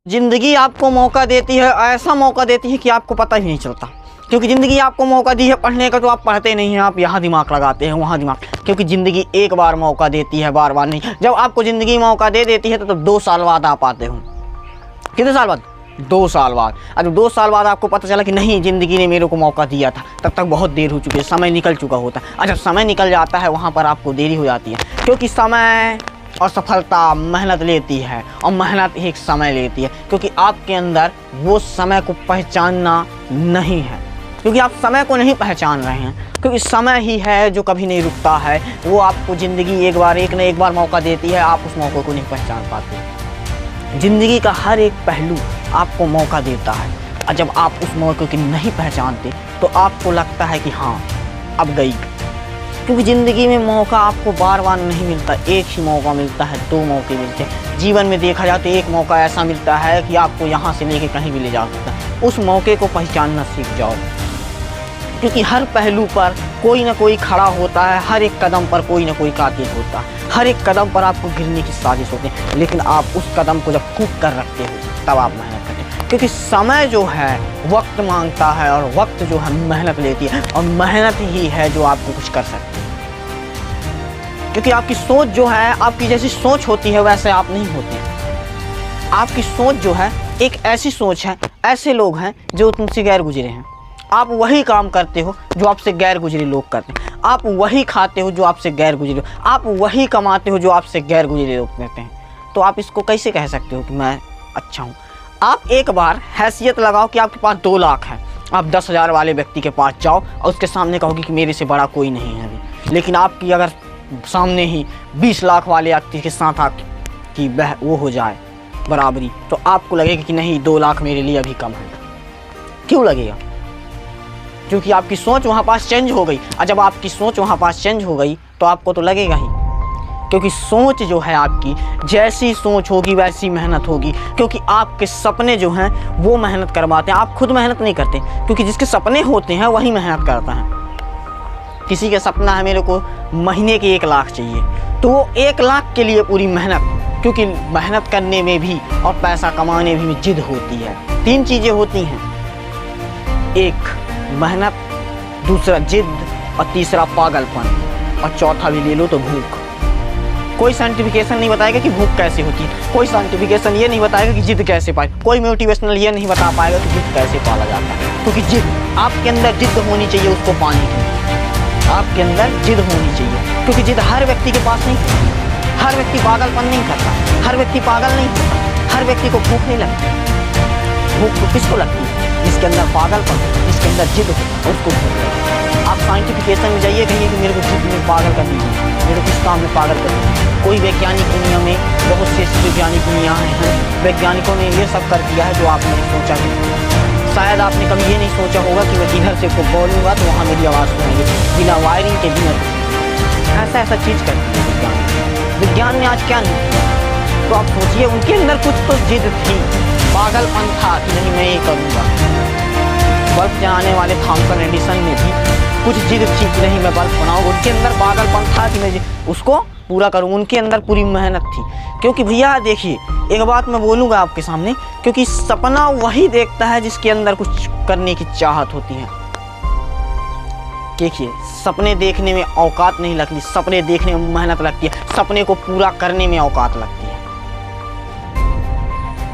जिंदगी आपको मौका देती है, ऐसा मौका देती है कि आपको पता ही नहीं चलता। क्योंकि ज़िंदगी आपको मौका दी है पढ़ने का, तो आप पढ़ते नहीं हैं, आप यहाँ दिमाग लगाते हैं वहाँ दिमाग। क्योंकि ज़िंदगी एक बार मौका देती है, बार बार नहीं। जब आपको ज़िंदगी मौका दे देती है तो 2 साल बाद आप आते हो। कितने साल बाद? 2 साल बाद। अब 2 साल बाद आपको पता चला कि नहीं, ज़िंदगी ने मेरे को मौका दिया था, तब तक बहुत देर हो चुकी है, समय निकल चुका होता है। अच्छा, समय निकल जाता है, वहाँ पर आपको देरी हो जाती है। क्योंकि समय और सफलता मेहनत लेती है, और मेहनत एक समय लेती है। क्योंकि आपके अंदर वो समय को पहचानना नहीं है, क्योंकि आप समय को नहीं पहचान रहे हैं। क्योंकि समय ही है जो कभी नहीं रुकता है। वो आपको ज़िंदगी एक न एक बार मौका देती है, आप उस मौके को नहीं पहचान पाते। ज़िंदगी का हर एक पहलू आपको मौका देता है, और जब आप उस मौके को नहीं पहचानते तो आपको लगता है कि हाँ, अब गई। क्योंकि ज़िंदगी में मौका आपको बार बार नहीं मिलता, एक ही मौका मिलता है, 2 मौके मिलते हैं। जीवन में देखा जाए तो एक मौका ऐसा मिलता है कि आपको यहाँ से लेके कहीं भी ले जा सकता है। उस मौके को पहचानना सीख जाओ। क्योंकि हर पहलू पर कोई ना कोई खड़ा होता है, हर एक कदम पर कोई ना कोई कातिल होता है, हर एक कदम पर आपको गिरने की साजिश होती है। लेकिन आप उस कदम को जब फूंक कर रखते हो तब आप मेहनत करते हैं। क्योंकि समय जो है वक्त मांगता है, और वक्त जो है मेहनत लेती है, और मेहनत ही है जो आपको कुछ कर सकती है। क्योंकि आपकी सोच जो है, आपकी जैसी सोच होती है वैसे आप नहीं होते। आपकी सोच जो है एक ऐसी सोच है, ऐसे लोग हैं जो तुमसे गैर गुजरे हैं। आप वही काम करते हो जो आपसे गैर गुजरे लोग करते हैं। आप वही खाते हो जो आपसे गैर गुजरे, आप वही कमाते हो जो आपसे गैर गुजरे लोग करते हैं। तो आप इसको कैसे कह सकते हो कि मैं अच्छा हूँ? आप एक बार हैसियत लगाओ कि आपके पास 2 लाख है, आप 10,000 वाले व्यक्ति के पास जाओ और उसके सामने कहोगे कि मेरे से बड़ा कोई नहीं है अभी। लेकिन आपकी अगर सामने ही 20 लाख वाले व्यक्ति के साथ आपकी वो हो जाए बराबरी, तो आपको लगेगा कि नहीं, 2 लाख मेरे लिए अभी कम है। क्यों लगेगा? क्योंकि आपकी सोच वहाँ पास चेंज हो गई। और जब आपकी सोच वहाँ पास चेंज हो गई तो आपको तो लगेगा ही। क्योंकि सोच जो है आपकी, जैसी सोच होगी वैसी मेहनत होगी। क्योंकि आपके सपने जो हैं वो मेहनत करवाते हैं, आप खुद मेहनत नहीं करते। क्योंकि जिसके सपने होते हैं वही मेहनत करता है। किसी का सपना है मेरे को महीने के 1 लाख चाहिए, तो वो 1 लाख के लिए पूरी मेहनत, क्योंकि मेहनत करने में भी और पैसा कमाने में भी जिद होती है। 3 चीज़ें होती हैं, एक मेहनत, दूसरा जिद, और तीसरा पागलपन, और चौथा भी ले लो तो भूख। कोई साइंटिफिकेशन नहीं बताएगा कि भूख कैसे होती है, कोई साइंटिफिकेशन ये नहीं बताएगा कि जिद कैसे पाए, कोई मोटिवेशनल ये नहीं बता पाएगा कि जिद कैसे पाला जाता है। क्योंकि जिद, आपके अंदर जिद होनी चाहिए उसको पाने की, आपके अंदर जिद होनी चाहिए। क्योंकि जिद हर व्यक्ति के पास नहीं होती। हर व्यक्ति पागलपन नहीं करता, हर व्यक्ति पागल नहीं होता, हर व्यक्ति को भूख नहीं लगती। भूख तो किसको लगती है? जिसके अंदर पागलपन, जिसके अंदर जिद हो, उसको भूख लगती है। आप साइंटिफिकेशन में जाइए, कहिए कि मेरे को जिद में पागल कर दीजिए, मेरे को किस काम में पागल कर दीजिए। कोई वैज्ञानिक दुनिया में, बहुत से ऐसी वैज्ञानिक दुनिया हैं, वैज्ञानिकों ने ये सब कर दिया है जो आपने सोचा नहीं। शायद आपने कभी ये नहीं सोचा होगा कि मैं इधर से को बोलूँगा तो वहाँ मेरी आवाज़ सुनेंगे, बिना वायरिंग के, बिना ऐसा चीज़ करती है विज्ञान। विज्ञान ने आज क्या नहीं किया? तो आप सोचिए, उनके अंदर कुछ तो जिद थी, पागलपन था कि नहीं मैं ये करूँगा। बल्ब जलाने वाले थॉमसन एडिसन में भी कुछ जिद थी कि नहीं मैं बल्ब बनाऊँगा। उनके अंदर पागलपन था कि मैं उसको पूरा करूँ। उनके अंदर पूरी मेहनत थी। क्योंकि भैया देखिए, एक बात मैं बोलूँगा आपके सामने, क्योंकि सपना वही देखता है जिसके अंदर कुछ करने की चाहत होती है। देखिए, सपने देखने में औकात नहीं लगती, सपने देखने में मेहनत लगती है, सपने को पूरा करने में औकात लगती है।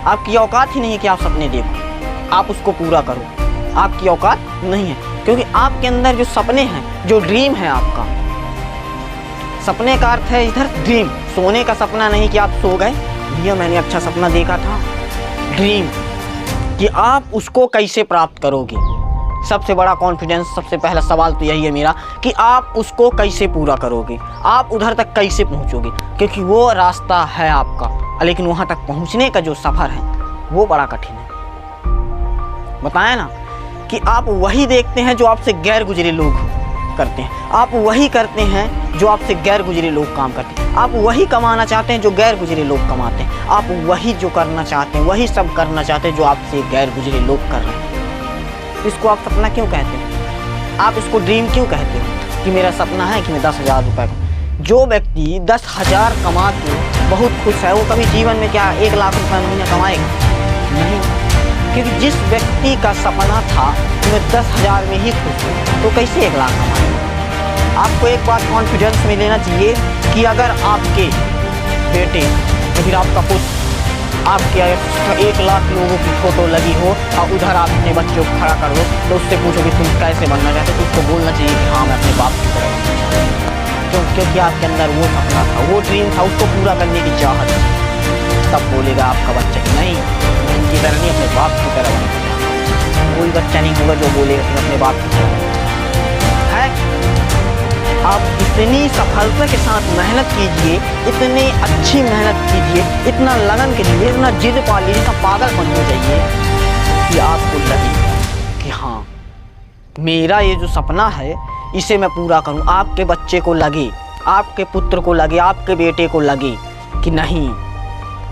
आपकी औकात ही नहीं है कि आप सपने देखो, आप उसको पूरा करो, आपकी औकात नहीं है। क्योंकि आपके अंदर जो सपने हैं, जो ड्रीम है आपका, सपने का अर्थ है इधर ड्रीम, सोने का सपना नहीं कि आप सो गए, भैया मैंने अच्छा सपना देखा था। ड्रीम कि आप उसको कैसे प्राप्त करोगे। सबसे बड़ा कॉन्फिडेंस, सबसे पहला सवाल तो यही है मेरा कि आप उसको कैसे पूरा करोगे, आप उधर तक कैसे पहुंचोगे। क्योंकि वो रास्ता है आपका, लेकिन वहां तक पहुंचने का जो सफ़र है वो बड़ा कठिन है। बताया ना कि आप वही देखते हैं जो आपसे गैर गुजरे लोग करते हैं, आप वही करते हैं जो आपसे गैर गुजरे लोग काम करते हैं, आप वही कमाना चाहते हैं जो गैर गुजरे लोग कमाते हैं, आप वही जो करना चाहते हैं, वही सब करना चाहते हैं जो आपसे गैर गुजरे लोग कर रहे हैं। इसको आप सपना क्यों कहते हैं? आप इसको ड्रीम क्यों कहते हो कि मेरा सपना है कि मैं 10,000 रुपये का। जो व्यक्ति 10,000 कमा के बहुत खुश है, वो कभी जीवन में क्या 1 लाख रुपये महीना कमाएगा? क्योंकि जिस व्यक्ति का सपना था कि मैं 10,000 में ही खुश हूँ, तो कैसे 1 लाख कमाएगा। आपको एक बात कॉन्फिडेंस में लेना चाहिए कि अगर आपके बेटे या फिर आपका पुत्र आपके 1 लाख लोगों की फोटो लगी हो और उधर आप अपने बच्चों को खड़ा कर दो, तो उससे पूछो कि तुम कैसे बनना चाहते हो, तो उसको बोलना चाहिए कि हाँ मैं अपने बाप की तरह बनना चाहता हूँ। क्यों? क्योंकि आपके अंदर वो सपना था, वो ड्रीम था, उसको पूरा करने की चाहत थी। तब बोलेगा आपका बच्चा कि नहीं, इनकी तरह नहीं, अपने बाप की तरह बनना चाहता हूँ। कोई बच्चा नहीं होगा जो बोलेगा कि अपने बाप की तरह है। आप इतनी सफलता के साथ मेहनत कीजिए, इतनी अच्छी मेहनत कीजिए, इतना लगन कीजिए, इतना जिद पा लीजिए, इतना पागलपन हो जाइए कि आपको लगे कि हाँ मेरा ये जो सपना है इसे मैं पूरा करूं। आपके बच्चे को लगे, आपके पुत्र को लगे, आपके बेटे को लगे कि नहीं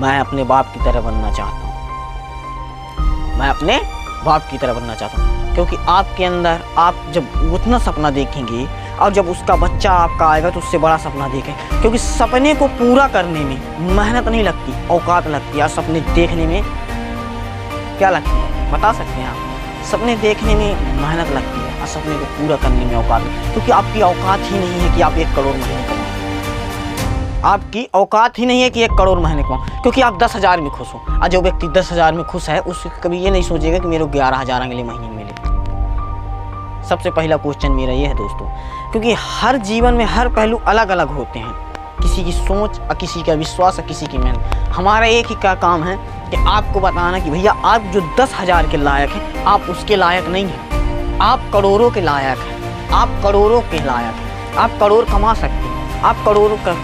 मैं अपने बाप की तरह बनना चाहता हूँ, मैं अपने बाप की तरह बनना चाहता हूँ। क्योंकि आपके अंदर आप जब उतना सपना देखेंगे और जब उसका बच्चा आपका आएगा तो उससे बड़ा सपना देखें। क्योंकि सपने को पूरा करने में मेहनत नहीं लगती, औकात लगती है। सपने देखने में क्या लगती है बता सकते हैं आप? सपने देखने में मेहनत लगती है और सपने को पूरा करने में औकात, क्योंकि आपकी औकात ही नहीं है कि आप 1 करोड़ महीने कमाओ। आपकी औकात ही नहीं है कि 1 करोड़ महीने कमाओ, क्योंकि आप 10,000 में खुश हो। और जो व्यक्ति 10,000 में खुश है उससे कभी ये नहीं सोचेगा कि मेरे को 11,000 अगले महीने में मिले। सबसे पहला क्वेश्चन मेरा ये है दोस्तों, क्योंकि हर जीवन में हर पहलू अलग अलग होते हैं। किसी की सोच और किसी का विश्वास और किसी की मेहनत। हमारा एक ही का काम है कि आपको बताना कि भैया आप जो 10,000 के लायक हैं आप उसके लायक नहीं हैं, आप करोड़ों के लायक हैं। आप करोड़ों के लायक हैं, आप करोड़ कमा सकते हैं, आप करोड़ों का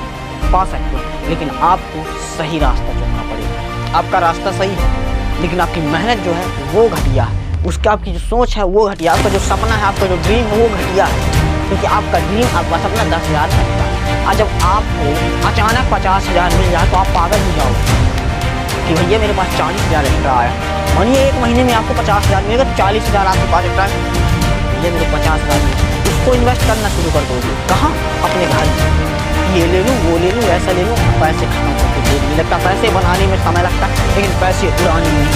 पा सकते हैं, लेकिन आपको सही रास्ता चुनना पड़ेगा। आपका रास्ता सही है लेकिन आपकी मेहनत जो है वो घटिया है, उसका आपकी जो सोच है वो घटिया, आपका जो सपना है, आपका जो ड्रीम है वो घटिया है। क्योंकि आपका ड्रीम, आपका सपना 10,000 का है और जब आपको अचानक 50,000 मिल जाए तो आप पागल हो जाओगे कि भैया मेरे पास 40,000 एक्स्ट्रा आया। मानिए 1 महीने में आपको 50,000 मिलेगा तो 40,000 आपके पास एक्स्ट्रा है, भैया मेरे 50,000 उसको इन्वेस्ट करना शुरू कर दोगे। कहाँ? अपने घर। ये ले लूँ, वो ले लूँ, ऐसा ले लूँ, पैसे खत्म होकर देखने लगता। पैसे बनाने में समय लगता लेकिन पैसे उड़ाने में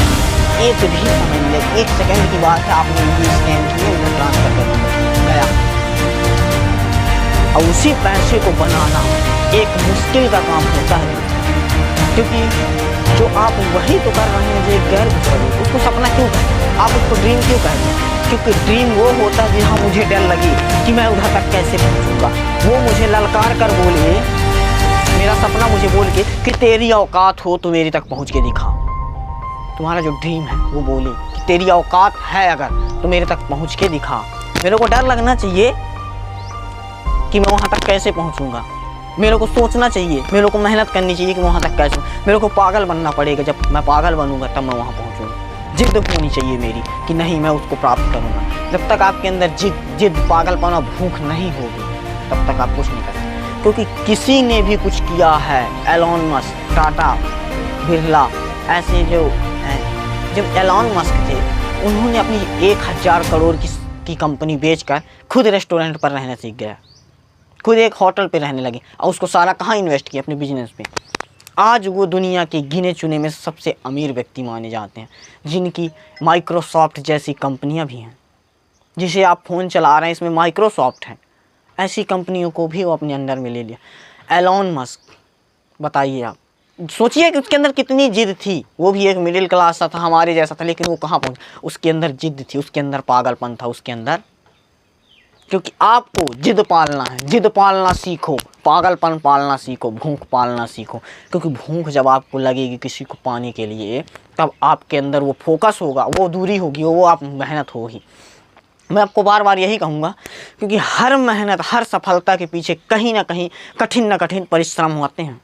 एक भी समय नहीं लगता। 1 सेकंड की बात है, आपने ये स्कैन किए, उन्हें ट्रांसफर कर दिया गया। और उसी पैसे को बनाना एक मुश्किल का काम होता है, क्योंकि जो आप वही तो कर रहे हैं जो एक गैर गुजर, उसको सपना क्यों कहते हैं? आप उसको ड्रीम क्यों कहते हैं? क्योंकि ड्रीम वो होता है जहाँ मुझे डर लगे कि मैं उधर तक कैसे पहुँचूँगा। वो मुझे ललकार कर बोले, मेरा सपना मुझे बोल के कि तेरी औकात हो तो मेरी तक पहुँच के दिखा। तुम्हारा जो ड्रीम है वो बोले कि तेरी औकात है अगर तो मेरे तक पहुँच के दिखा। मेरे को डर लगना चाहिए कि मैं वहाँ तक कैसे पहुँचूँगा। मेरे को सोचना चाहिए, मेरे को मेहनत करनी चाहिए कि वहाँ तक कैसे। मेरे को पागल बनना पड़ेगा, जब मैं पागल बनूंगा तब मैं वहाँ पहुँचूँगा। जिद होनी चाहिए मेरी कि नहीं मैं उसको प्राप्त करूँगा। जब तक आपके अंदर जिद पागलपन और भूख नहीं होगी तब तक आप कुछ नहीं कर सकते। क्योंकि किसी ने भी कुछ किया है, एलोन मस्क, टाटा, बिरला, ऐसे जो हैं, जब एलोन मस्क थे उन्होंने अपनी 1,000 करोड़ की कंपनी बेचकर खुद रेस्टोरेंट पर रहना सीख गया, खुद एक होटल पे रहने लगे और उसको सारा कहाँ इन्वेस्ट किया? अपने बिजनेस पे। आज वो दुनिया के गिने चुने में सबसे अमीर व्यक्ति माने जाते हैं, जिनकी माइक्रोसॉफ्ट जैसी कंपनियां भी हैं। जिसे आप फ़ोन चला रहे हैं इसमें माइक्रोसॉफ्ट है, ऐसी कंपनियों को भी वो अपने अंडर में ले लिया। एलोन मस्क, बताइए आप सोचिए कि उसके अंदर कितनी जिद थी। वो भी एक मिडिल क्लास था, हमारे जैसा था, लेकिन वो कहाँ पहुँचा? उसके अंदर जिद थी, उसके अंदर पागलपन था, उसके अंदर। क्योंकि आपको जिद पालना है, जिद पालना सीखो, पागलपन पालना सीखो, भूख पालना सीखो। क्योंकि भूख जब आपको लगेगी किसी को पाने के लिए तब आपके अंदर वो फोकस होगा, वो दूरी होगी, वो आप मेहनत होगी। मैं आपको बार बार यही कहूँगा, क्योंकि हर मेहनत, हर सफलता के पीछे कहीं ना कहीं कठिन न कठिन परिश्रम होते हैं।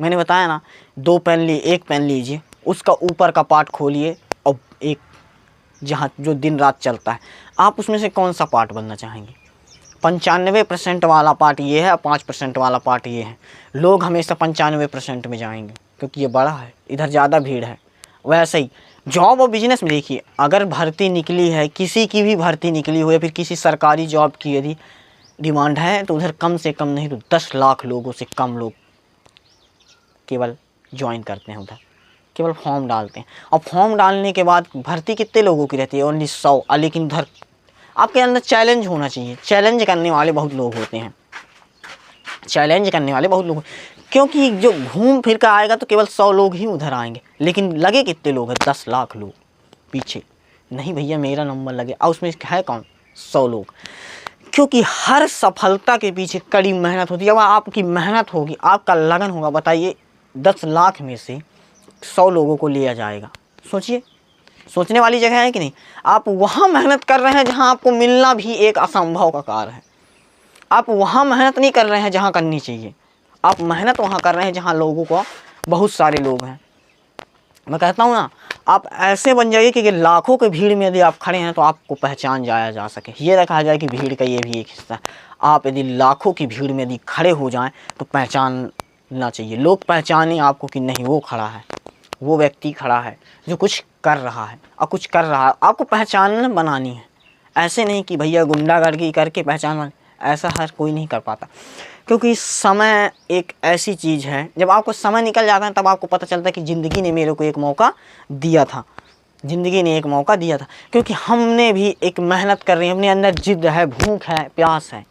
मैंने बताया ना, 2 पेन लिए, 1 पेन लीजिए, उसका ऊपर का पार्ट खोलिए और एक जहाँ जो दिन रात चलता है, आप उसमें से कौन सा पार्ट बनना चाहेंगे? 95% वाला पार्ट ये है, 5% वाला पार्ट ये है। लोग हमेशा 95% में जाएंगे क्योंकि ये बड़ा है, इधर ज़्यादा भीड़ है। वैसे ही जॉब और बिजनेस में देखिए, अगर भर्ती निकली है, किसी की भी भर्ती निकली हो या फिर किसी सरकारी जॉब की यदि डिमांड है तो उधर कम से कम नहीं तो 10 लाख लोगों से कम लोग केवल ज्वाइन करते हैं उधर। केवल फॉर्म डालते हैं, और फॉर्म डालने के बाद भर्ती कितने लोगों की रहती है? ओनली 100। लेकिन उधर आपके अंदर चैलेंज होना चाहिए, चैलेंज करने वाले बहुत लोग होते हैं, चैलेंज करने वाले बहुत लोग, क्योंकि जो घूम फिर कर आएगा तो केवल 100 लोग ही उधर आएंगे, लेकिन लगे कितने लोग हैं? 10 लाख लोग पीछे। नहीं भैया मेरा नंबर लगे, और उसमें है कौन? 100 लोग। क्योंकि हर सफलता के पीछे कड़ी मेहनत होती है। अब आपकी मेहनत होगी, आपका लगन होगा, बताइए 10 लाख में से 100 लोगों को लिया जाएगा। सोचिए, सोचने वाली जगह है कि नहीं? आप वहाँ मेहनत कर रहे हैं जहाँ आपको मिलना भी एक असंभव का कार्य है। आप वहाँ मेहनत नहीं कर रहे हैं जहाँ करनी चाहिए, आप मेहनत वहाँ कर रहे हैं जहाँ लोगों को, बहुत सारे लोग हैं। मैं कहता हूँ ना, आप ऐसे बन जाइए कि लाखों के भीड़ में यदि आप खड़े हैं तो आपको पहचान जाया जा सके। ये रखा जाए कि भीड़ का ये भी एक हिस्सा है। आप यदि लाखों की भीड़ में यदि खड़े हो जाएं तो पहचानना चाहिए, लोग पहचानें आपको कि नहीं वो खड़ा है, वो व्यक्ति खड़ा है जो कुछ कर रहा है, और कुछ कर रहा है, आपको पहचान बनानी है। ऐसे नहीं कि भैया गुंडागर्दी करके पहचान, ऐसा हर कोई नहीं कर पाता। क्योंकि समय एक ऐसी चीज़ है, जब आपको समय निकल जाता है तब आपको पता चलता है कि ज़िंदगी ने मेरे को एक मौका दिया था, ज़िंदगी ने एक मौका दिया था। क्योंकि हमने भी एक मेहनत कर रहे हैं, अपने अंदर जिद है, भूख है, प्यास है,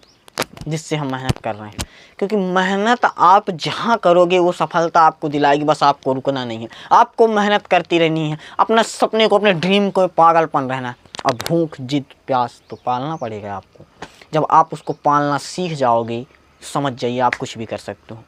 जिससे हम मेहनत कर रहे हैं। क्योंकि मेहनत आप जहाँ करोगे वो सफलता आपको दिलाएगी, बस आपको रुकना नहीं है, आपको मेहनत करती रहनी है, अपना सपने को, अपने ड्रीम को पागलपन रहना है। और भूख, जिद, प्यास तो पालना पड़ेगा आपको। जब आप उसको पालना सीख जाओगे, समझ जाइए आप कुछ भी कर सकते हो।